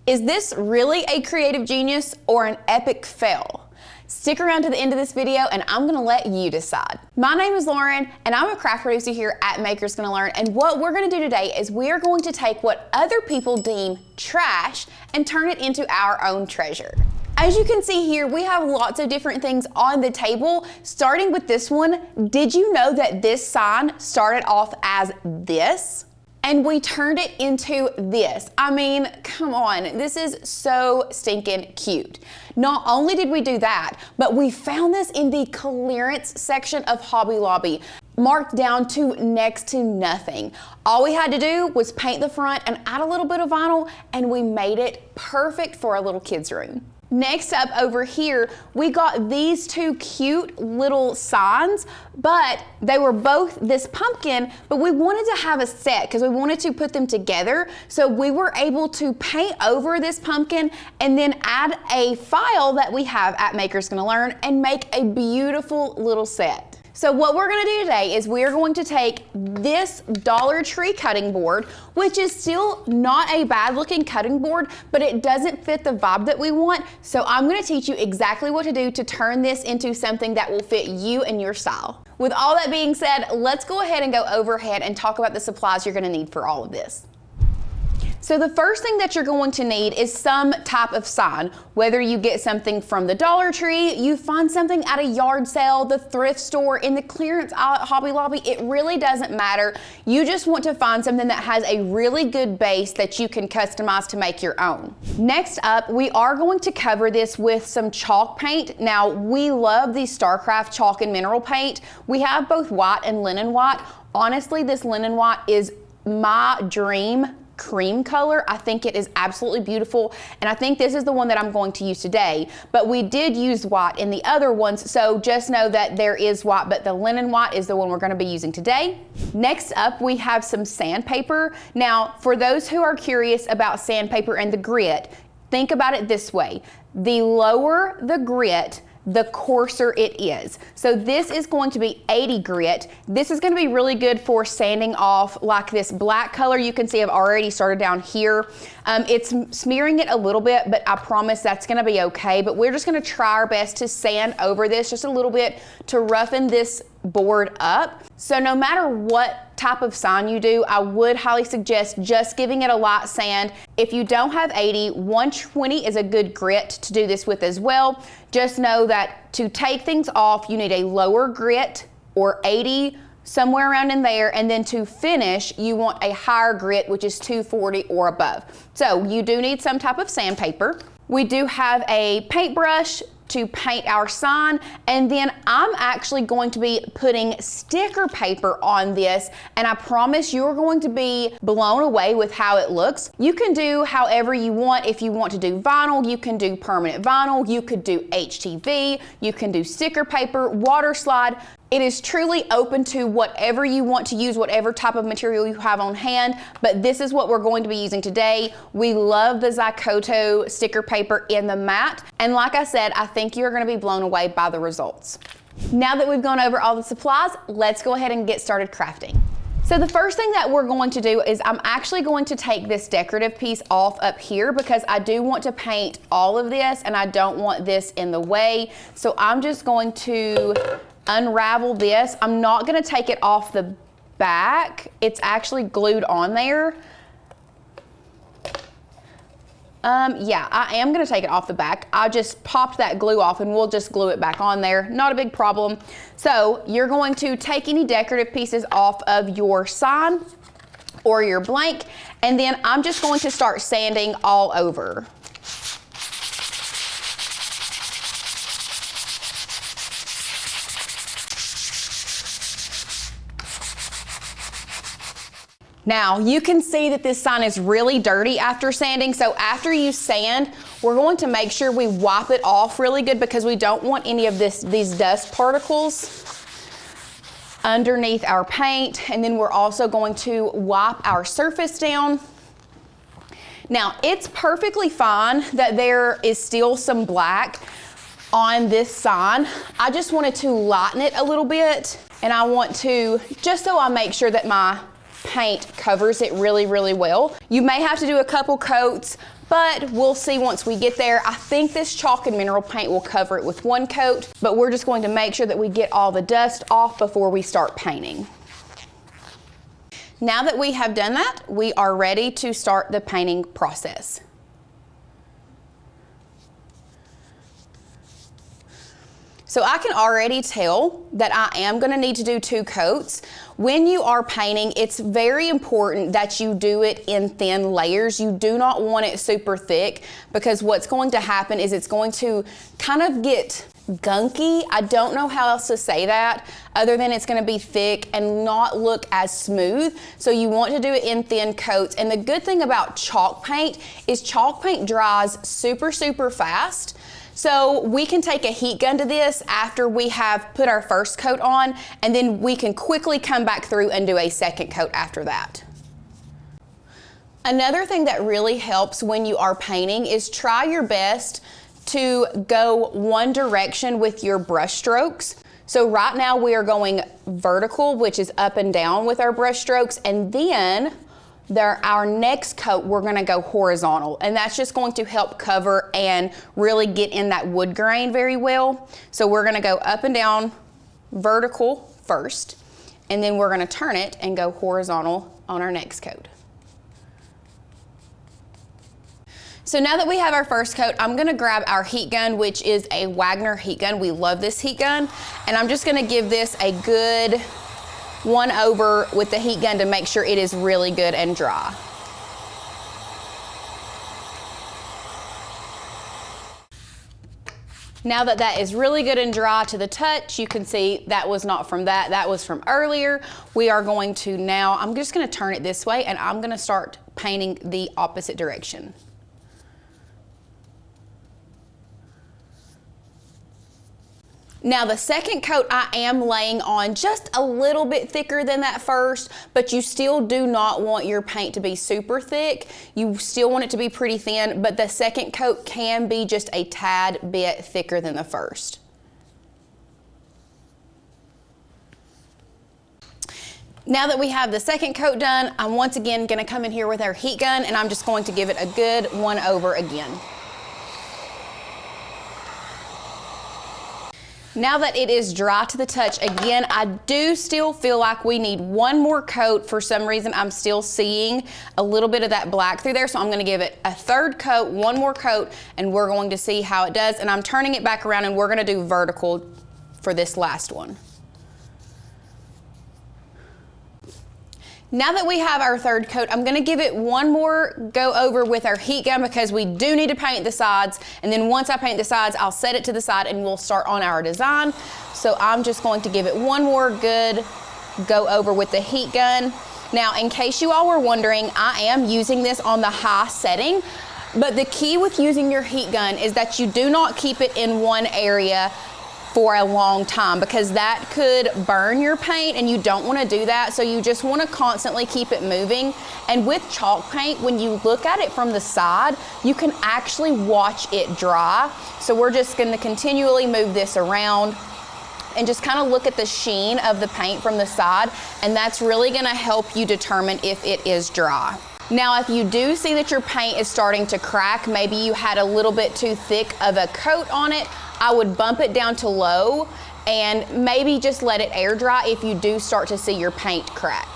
Is this really a creative genius or an epic fail? Stick around to the end of this video and I'm gonna let you decide. My name is Lauren and I'm a craft producer here at Makers Gonna Learn, and what we're gonna do today is we're going to take what other people deem trash and turn it into our own treasure. As you can see here, we have lots of different things on the table, starting with this one. Did you know that this sign started off as this? And we turned it into this. I mean, come on, this is so stinking cute. Not only did we do that, but we found this in the clearance section of Hobby Lobby, marked down to next to nothing. All we had to do was paint the front and add a little bit of vinyl, and we made it perfect for a little kid's room. Next up over here, we got these two cute little signs, but they were both this pumpkin, but we wanted to have a set because we wanted to put them together. So we were able to paint over this pumpkin and then add a file that we have at Makers Gonna Learn and make a beautiful little set. So what we're gonna do today is we're going to take this Dollar Tree cutting board, which is still not a bad looking cutting board, but it doesn't fit the vibe that we want. So I'm gonna teach you exactly what to do to turn this into something that will fit you and your style. With all that being said, let's go ahead and go overhead and talk about the supplies you're gonna need for all of this. So the first thing that you're going to need is some type of sign. Whether you get something from the Dollar Tree, you find something at a yard sale, the thrift store, in the clearance aisle at Hobby Lobby, it really doesn't matter. You just want to find something that has a really good base that you can customize to make your own. Next up, we are going to cover this with some chalk paint. Now, we love the StarCraft chalk and mineral paint. We have both white and linen white. Honestly, this linen white is my dream cream color. I think it is absolutely beautiful, and I think this is the one that I'm going to use today, but we did use white in the other ones, so just know that there is white, but the linen white is the one we're going to be using today. Next up, we have some sandpaper. Now, for those who are curious about sandpaper and the grit, think about it this way: the lower the grit, the coarser it is. So this is going to be 80 grit. This is going to be really good for sanding off like this black color. You can see I've already started down here. It's smearing it a little bit, but I promise that's going to be okay. But we're just going to try our best to sand over this just a little bit to roughen this board up. So no matter what type of sign you do, I would highly suggest just giving it a light sand. If you don't have 80, 120 is a good grit to do this with as well. Just know that to take things off, you need a lower grit, or 80, somewhere around in there, and then to finish, you want a higher grit, which is 240 or above. So you do need some type of sandpaper. We do have a paintbrush to paint our sign, and then I'm actually going to be putting sticker paper on this, and I promise you're going to be blown away with how it looks. You can do however you want. If you want to do vinyl, you can do permanent vinyl, you could do HTV, you can do sticker paper, water slide. It is truly open to whatever you want to use, whatever type of material you have on hand, but this is what we're going to be using today. We love the Zykoto sticker paper in the matte, and like I said, I think you're gonna be blown away by the results. Now that we've gone over all the supplies, let's go ahead and get started crafting. So the first thing that we're going to do is I'm actually going to take this decorative piece off up here because I do want to paint all of this and I don't want this in the way. So I'm just going to unravel this. I'm not going to take it off the back. It's actually glued on there. Yeah, I am going to take it off the back. I just popped that glue off and we'll just glue it back on there. Not a big problem. So you're going to take any decorative pieces off of your sign or your blank, and then I'm just going to start sanding all over. Now, you can see that this sign is really dirty after sanding, so after you sand, we're going to make sure we wipe it off really good because we don't want any of these dust particles underneath our paint, and then we're also going to wipe our surface down. Now, it's perfectly fine that there is still some black on this sign. I just wanted to lighten it a little bit, and I want to, just so I make sure that my paint covers it really, really well. You may have to do a couple coats, but we'll see once we get there. I think this chalk and mineral paint will cover it with one coat, but we're just going to make sure that we get all the dust off before we start painting. Now that we have done that, we are ready to start the painting process. So I can already tell that I am gonna need to do 2 coats. When you are painting, it's very important that you do it in thin layers. You do not want it super thick, because what's going to happen is it's going to kind of get gunky. I don't know how else to say that other than it's gonna be thick and not look as smooth. So you want to do it in thin coats. And the good thing about chalk paint is chalk paint dries super, super fast. So we can take a heat gun to this after we have put our first coat on, and then we can quickly come back through and do a second coat after that. Another thing that really helps when you are painting is try your best to go one direction with your brush strokes. So right now we are going vertical, which is up and down with our brush strokes, and then our next coat, we're gonna go horizontal, and that's just going to help cover and really get in that wood grain very well. So we're gonna go up and down vertical first, and then we're gonna turn it and go horizontal on our next coat. So now that we have our first coat, I'm gonna grab our heat gun, which is a Wagner heat gun. We love this heat gun, and I'm just gonna give this a good one over with the heat gun to make sure it is really good and dry. Now that that is really good and dry to the touch, you can see that was not from that was from earlier. We are going to now, I'm just gonna turn it this way and I'm gonna start painting the opposite direction. Now the second coat I am laying on just a little bit thicker than that first, but you still do not want your paint to be super thick. You still want it to be pretty thin, but the second coat can be just a tad bit thicker than the first. Now that we have the second coat done, I'm once again gonna come in here with our heat gun and I'm just going to give it a good one over again. Now that it is dry to the touch, again, I do still feel like we need one more coat. For some reason, I'm still seeing a little bit of that black through there, so I'm gonna give it a third coat, one more coat, and we're going to see how it does. And I'm turning it back around and we're gonna do vertical for this last one. Now that we have our third coat, I'm gonna give it one more go over with our heat gun because we do need to paint the sides. And then once I paint the sides, I'll set it to the side and we'll start on our design. So I'm just going to give it one more good go over with the heat gun. Now, in case you all were wondering, I am using this on the high setting, but the key with using your heat gun is that you do not keep it in one area for a long time because that could burn your paint and you don't want to do that. So you just want to constantly keep it moving. And with chalk paint, when you look at it from the side, you can actually watch it dry. So we're just going to continually move this around and just kind of look at the sheen of the paint from the side, and that's really going to help you determine if it is dry. Now, if you do see that your paint is starting to crack, maybe you had a little bit too thick of a coat on it, I would bump it down to low and maybe just let it air dry if you do start to see your paint crack.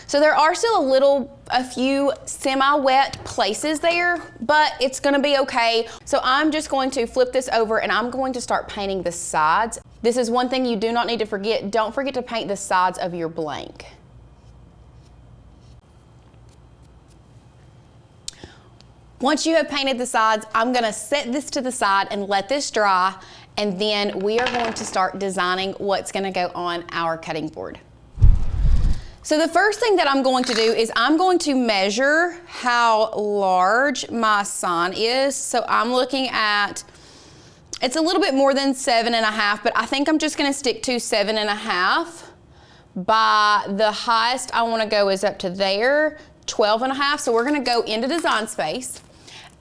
So there are still a few semi-wet places there, but it's gonna be okay. So I'm just going to flip this over and I'm going to start painting the sides. This is one thing you do not need to forget. Don't forget to paint the sides of your blank. Once you have painted the sides, I'm gonna set this to the side and let this dry, and then we are going to start designing what's gonna go on our cutting board. So the first thing that I'm going to do is I'm going to measure how large my sign is. So I'm looking at, it's a little bit more than 7.5, but I think I'm just gonna stick to 7.5. By the highest I wanna go is up to there, 12.5. So we're gonna go into design space.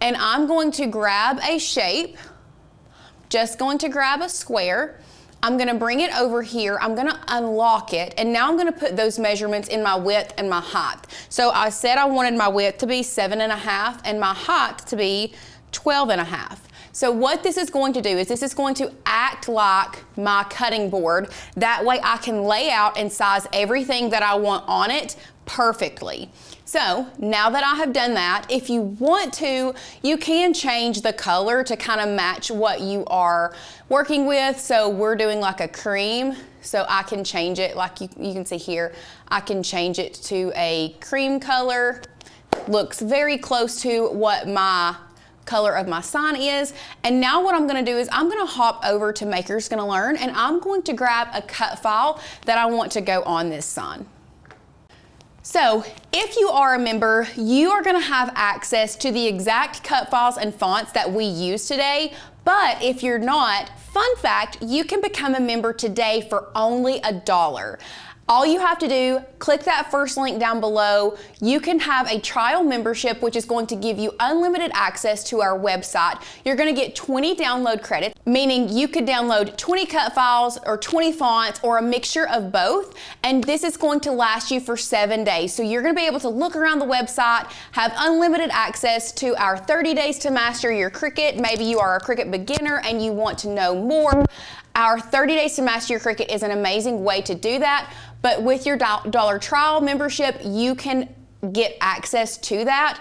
And I'm going to grab a shape, just going to grab a square. I'm gonna bring it over here, I'm gonna unlock it, and now I'm gonna put those measurements in my width and my height. So I said I wanted my width to be 7.5 and my height to be 12.5. So what this is going to do is this is going to act like my cutting board. That way I can lay out and size everything that I want on it perfectly. So now that I have done that, if you want to, you can change the color to kind of match what you are working with. So we're doing like a cream, so I can change it like you can see here. I can change it to a cream color. Looks very close to what my color of my sign is. And now what I'm gonna do is I'm gonna hop over to Maker's Gonna Learn, and I'm going to grab a cut file that I want to go on this sign. So if you are a member, you are gonna have access to the exact cut files and fonts that we use today. But if you're not, fun fact, you can become a member today for only $1. All you have to do, click that first link down below. You can have a trial membership, which is going to give you unlimited access to our website. You're gonna get 20 download credits, meaning you could download 20 cut files or 20 fonts or a mixture of both. And this is going to last you for 7 days. So you're gonna be able to look around the website, have unlimited access to our 30 days to master your Cricut. Maybe you are a Cricut beginner and you want to know more. Our 30 days to master your Cricut is an amazing way to do that. But with your dollar trial membership, you can get access to that.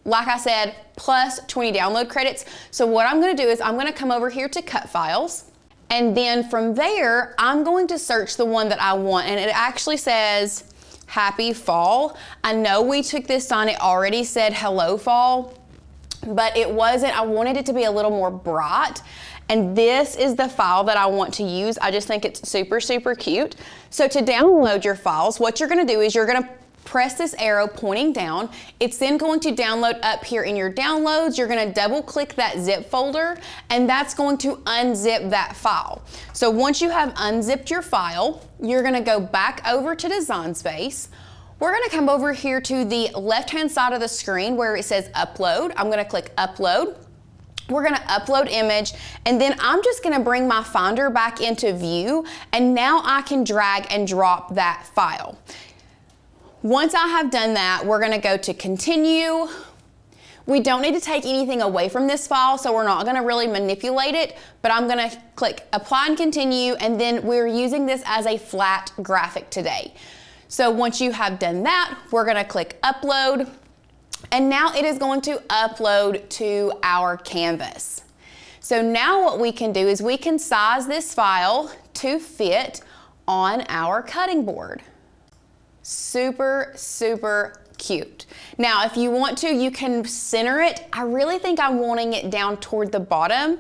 Like I said, plus 20 download credits. So what I'm gonna do is I'm gonna come over here to cut files. And then from there, I'm going to search the one that I want. And it actually says Happy Fall. I know we took this on, it already said Hello Fall, but it wasn't. I wanted it to be a little more bright. And this is the file that I want to use. I just think it's super, super cute. So to download your files, what you're gonna do is you're gonna press this arrow pointing down. It's then going to download up here in your downloads. You're gonna double click that zip folder, and that's going to unzip that file. So once you have unzipped your file, you're gonna go back over to Design Space. We're gonna come over here to the left-hand side of the screen where it says Upload. I'm gonna click Upload. We're gonna upload image, and then I'm just gonna bring my Finder back into view, and now I can drag and drop that file. Once I have done that, we're gonna go to Continue. We don't need to take anything away from this file, so we're not gonna really manipulate it, but I'm gonna click Apply and Continue, and then we're using this as a flat graphic today. So once you have done that, we're gonna click Upload. And now it is going to upload to our canvas. So now what we can do is we can size this file to fit on our cutting board. Super, super cute. Now, if you want to, you can center it. I really think I'm wanting it down toward the bottom.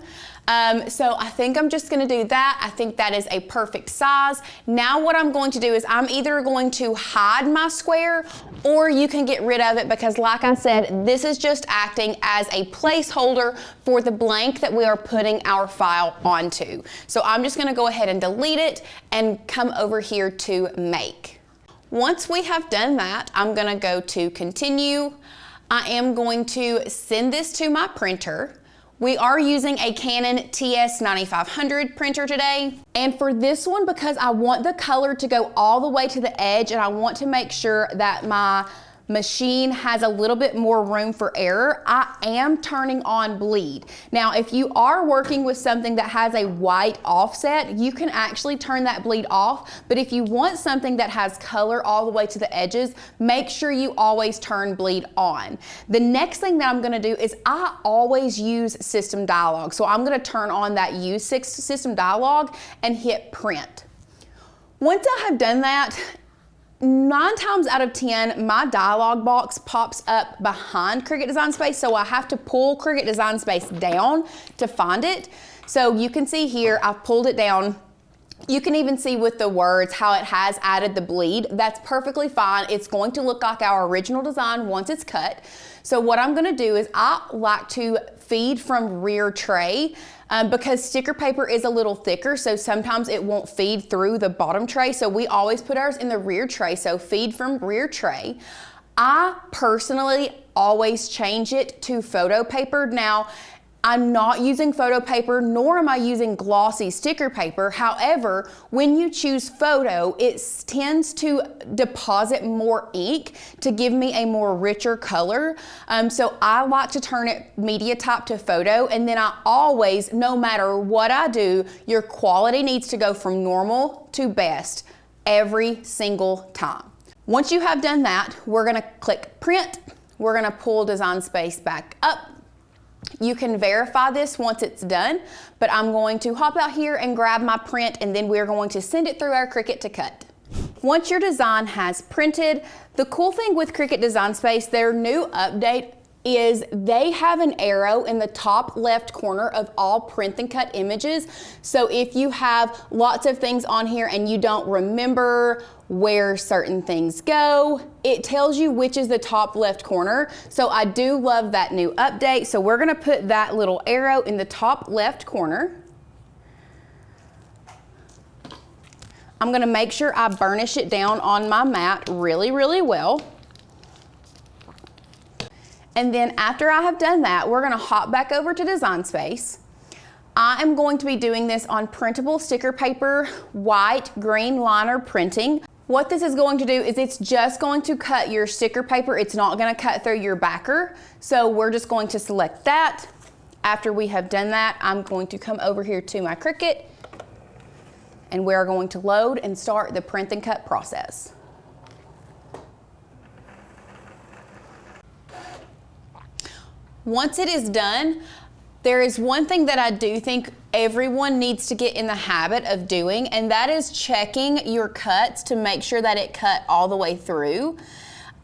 So I think I'm just gonna do that. I think that is a perfect size. Now what I'm going to do is I'm either going to hide my square, or you can get rid of it, because like I said, this is just acting as a placeholder for the blank that we are putting our file onto. So I'm just gonna go ahead and delete it and come over here to Make. Once we have done that, I'm gonna go to Continue. I am going to send this to my printer. We are using a Canon TS9500 printer today. And for this one, because I want the color to go all the way to the edge, and I want to make sure that my machine has a little bit more room for error, I am turning on bleed. Now, if you are working with something that has a white offset, you can actually turn that bleed off. But if you want something that has color all the way to the edges, make sure you always turn bleed on. The next thing that I'm gonna do is I always use system dialog. So I'm gonna turn on that use system dialog and hit print. Once I have done that, 9 times out of 10, my dialog box pops up behind Cricut Design Space, so I have to pull Cricut Design Space down to find it. So you can see here, I've pulled it down. You can even see with the words how it has added the bleed. That's perfectly fine. It's going to look like our original design once it's cut. So what I'm gonna do is I like to feed from rear tray because sticker paper is a little thicker, so sometimes it won't feed through the bottom tray. So we always put ours in the rear tray, so feed from rear tray. I personally always change it to photo paper. Now, I'm not using photo paper, nor am I using glossy sticker paper. However, when you choose photo, it tends to deposit more ink to give me a more richer color. So I like to turn it media type to photo, and then I always, no matter what I do, your quality needs to go from normal to best every single time. Once you have done that, we're gonna click print. We're gonna pull Design Space back up. You can verify this once it's done, but I'm going to hop out here and grab my print, and then we're going to send it through our Cricut to cut. Once your design has printed, the cool thing with Cricut Design Space, their new update is they have an arrow in the top left corner of all print and cut images. So if you have lots of things on here and you don't remember where certain things go, it tells you which is the top left corner. So I do love that new update. So we're gonna put that little arrow in the top left corner. I'm gonna make sure I burnish it down on my mat really, really well. And then after I have done that, we're gonna hop back over to Design Space. I am going to be doing this on printable sticker paper, white, green liner printing. What this is going to do is it's just going to cut your sticker paper. It's not gonna cut through your backer. So we're just going to select that. After we have done that, I'm going to come over here to my Cricut, and we're going to load and start the print and cut process. Once it is done, there is one thing that I do think everyone needs to get in the habit of doing, and that is checking your cuts to make sure that it cut all the way through.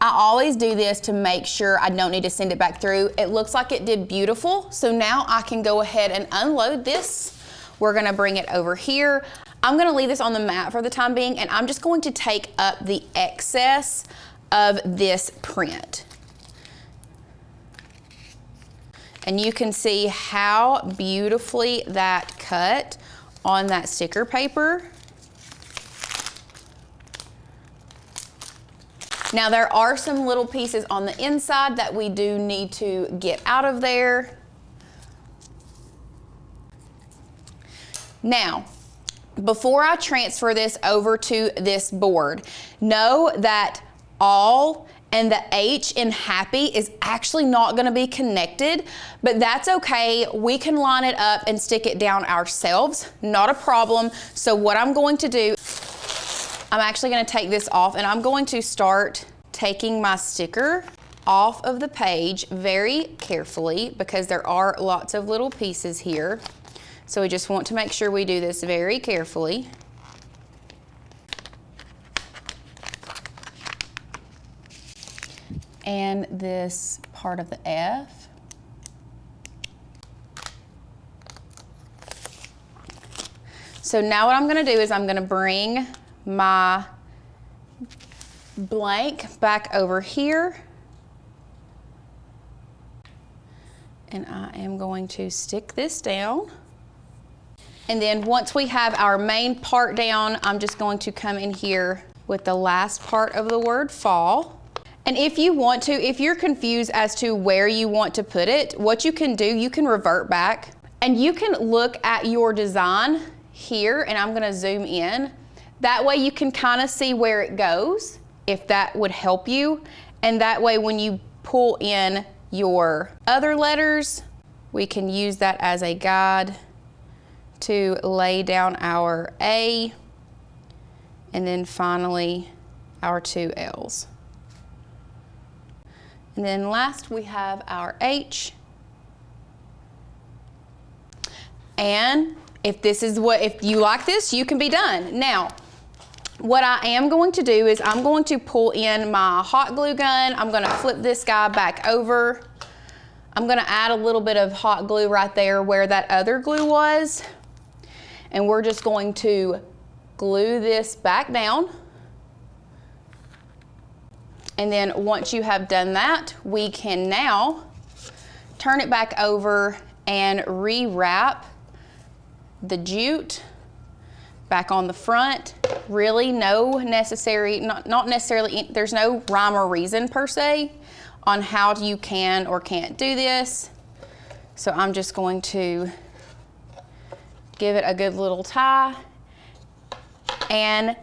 I always do this to make sure I don't need to send it back through. It looks like it did beautiful, so now I can go ahead and unload this. We're gonna bring it over here. I'm gonna leave this on the mat for the time being, and I'm just going to take up the excess of this print. And you can see how beautifully that cut on that sticker paper. Now there are some little pieces on the inside that we do need to get out of there. Now, before I transfer this over to this board, know that all and the H in happy is actually not gonna be connected, but that's okay. We can line it up and stick it down ourselves, not a problem. So what I'm going to do, I'm actually gonna take this off, and I'm going to start taking my sticker off of the page very carefully, because there are lots of little pieces here. So we just want to make sure we do this very carefully. And this part of the F. So now what I'm gonna do is I'm gonna bring my blank back over here. And I am going to stick this down. And then once we have our main part down, I'm just going to come in here with the last part of the word fall. And if you want to, if you're confused as to where you want to put it, what you can do, you can revert back and you can look at your design here, and I'm gonna zoom in. That way you can kind of see where it goes, if that would help you. And that way when you pull in your other letters, we can use that as a guide to lay down our A, and then finally our two L's. And then last we have our H. And if you like this, you can be done. Now, what I am going to do is I'm going to pull in my hot glue gun. I'm gonna flip this guy back over. I'm gonna add a little bit of hot glue right there where that other glue was. And we're just going to glue this back down. And then once you have done that, we can now turn it back over and rewrap the jute back on the front. Really not necessarily, there's no rhyme or reason per se on how you can or can't do this. So I'm just going to give it a good little tie. And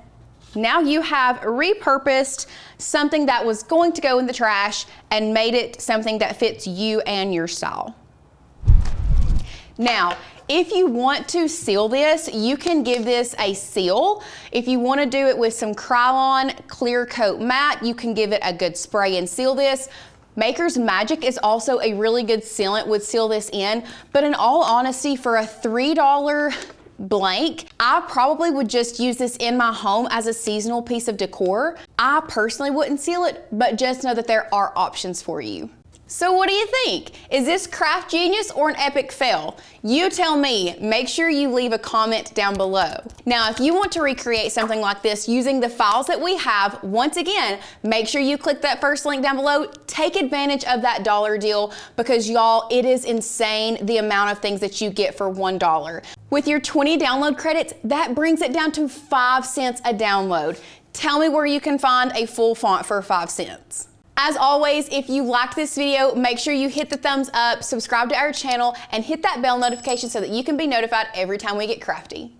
now you have repurposed something that was going to go in the trash and made it something that fits you and your style. Now, if you want to seal this, you can give this a seal. If you want to do it with some Krylon clear coat matte, you can give it a good spray and seal this. Maker's Magic is also a really good sealant, would seal this in, but in all honesty, for a $3 blank, I probably would just use this in my home as a seasonal piece of decor. I personally wouldn't seal it, but just know that there are options for you. So what do you think? Is this craft genius or an epic fail? You tell me. Make sure you leave a comment down below. Now, if you want to recreate something like this using the files that we have, once again, make sure you click that first link down below. Take advantage of that dollar deal because y'all, it is insane the amount of things that you get for $1. With your 20 download credits, that brings it down to 5 cents a download. Tell me where you can find a full font for 5 cents. As always, if you liked this video, make sure you hit the thumbs up, subscribe to our channel, and hit that bell notification so that you can be notified every time we get crafty.